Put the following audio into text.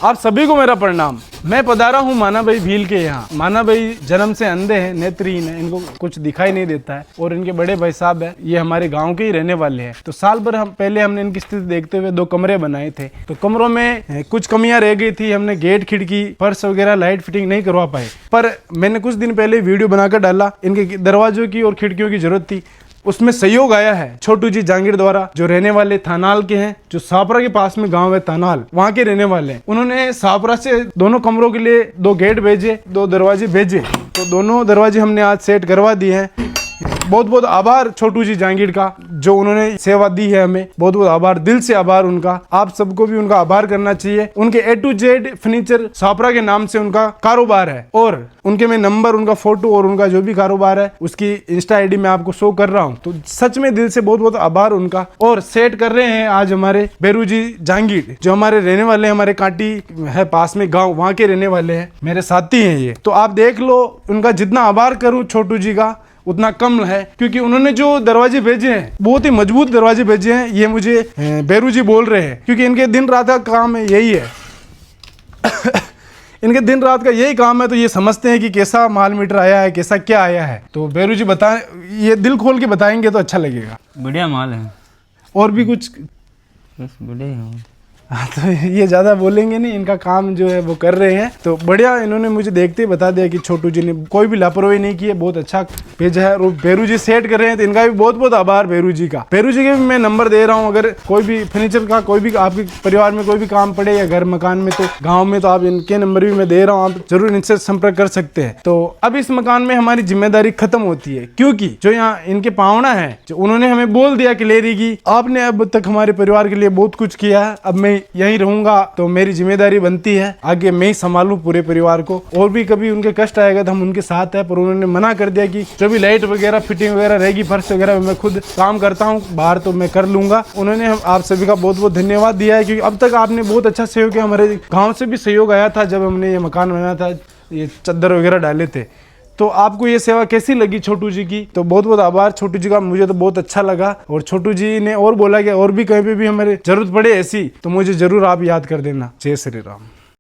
आप सभी को मेरा प्रणाम। मैं पधारा हूँ माना भाई भील के यहाँ। माना भाई जन्म से अंधे हैं, नेत्रहीन है, इनको कुछ दिखाई नहीं देता है और इनके बड़े भाई साहब है, ये हमारे गांव के ही रहने वाले हैं। तो साल भर पहले हमने इनकी स्थिति देखते हुए 2 कमरे बनाए थे। तो कमरों में कुछ कमियां रह गई थी, हमने गेट, खिड़की, फर्श वगैरह लाइट फिटिंग नहीं करवा पाए। पर मैंने कुछ दिन पहले वीडियो बनाकर डाला, इनके दरवाजों की और खिड़कियों की जरूरत थी। उसमें सहयोग आया है छोटू जी जांगीर द्वारा, जो रहने वाले थानाल के हैं, जो सापरा के पास में गांव है थानाल, वहां के रहने वाले हैं। उन्होंने सापरा से दोनों कमरों के लिए 2 गेट भेजे, 2 दरवाजे भेजे। तो दोनों दरवाजे हमने आज सेट करवा दिए हैं। बहुत बहुत आभार छोटू जी जांगीर का, जो उन्होंने सेवा दी है हमें। बहुत बहुत आभार, दिल से आभार उनका। आप सबको भी उनका आभार करना चाहिए। उनके A to Z furniture Sapra के नाम से उनका कारोबार है और उनके में नंबर, उनका फोटो और उनका जो भी कारोबार है उसकी इंस्टा आईडी में आपको शो कर रहा हूँ। तो सच में दिल से बहुत बहुत आभार उनका। और सेट कर रहे हैं आज हमारे बेरू जी जांगीर, जो हमारे रहने वाले, हमारे कांटी है पास में गाँव, वहाँ के रहने वाले हैं, मेरे साथी हैं ये। तो आप देख लो, उनका जितना आभार करूँ छोटू जी का उतना कम है, क्योंकि उन्होंने जो दरवाजे भेजे हैं बहुत ही मजबूत दरवाजे भेजे हैं। ये मुझे बेरू जी बोल रहे हैं, क्योंकि इनके दिन रात का काम यही है इनके दिन रात का यही काम है। तो ये समझते हैं कि कैसा माल मीटर आया है, कैसा क्या आया है। तो बेरू जी बताएं, ये दिल खोल के बताएंगे तो अच्छा लगेगा। बढ़िया माल है। और भी कुछ? बस बढ़िया। हाँ, तो ये ज़्यादा बोलेंगे नहीं, इनका काम जो है वो कर रहे हैं। तो बढ़िया, इन्होंने मुझे देखते ही बता दिया कि छोटू जी ने कोई भी लापरवाही नहीं की है, बहुत अच्छा भेजा है। और बेरू जी सेट कर रहे हैं, तो इनका भी बहुत बहुत आभार बेरू जी का। बेरू जी के भी मैं नंबर दे रहा हूँ, अगर कोई भी फर्नीचर का, कोई भी आपके परिवार में कोई भी काम पड़े या घर मकान में, तो गाँव में, तो आप इनके नंबर भी मैं दे रहा हूँ, आप जरूर इनसे संपर्क कर सकते हैं। तो अब इस मकान में हमारी जिम्मेदारी खत्म होती है, क्योंकि जो यहाँ इनके पावना है, जो उन्होंने हमें बोल दिया क्लेरी की, आपने अब तक हमारे परिवार के लिए बहुत कुछ किया है, अब मैं यहीं रहूंगा, तो मेरी जिम्मेदारी बनती है आगे मैं ही संभालूं पूरे परिवार को। और भी कभी उनके कष्ट आएगा तो हम उनके साथ है, पर उन्होंने मना कर दिया कि जो भी लाइट वगैरह, फिटिंग वगैरह रहेगी, फर्श वगैरह मैं खुद काम करता हूं, बाहर तो मैं कर लूंगा। उन्होंने आप सभी का बहुत बहुत धन्यवाद दिया है, क्योंकि अब तक आपने बहुत अच्छा सहयोग किया। हमारे गाँव से भी सहयोग आया था जब हमने ये मकान बनाया था, ये चद्दर वगैरह डाले थे। तो आपको ये सेवा कैसी लगी छोटू जी की? तो बहुत बहुत आभार छोटू जी का, मुझे तो बहुत अच्छा लगा। और छोटू जी ने और बोला कि और भी कहीं पे भी हमारे जरूरत पड़े ऐसी, तो मुझे जरूर आप याद कर देना। जय श्री राम।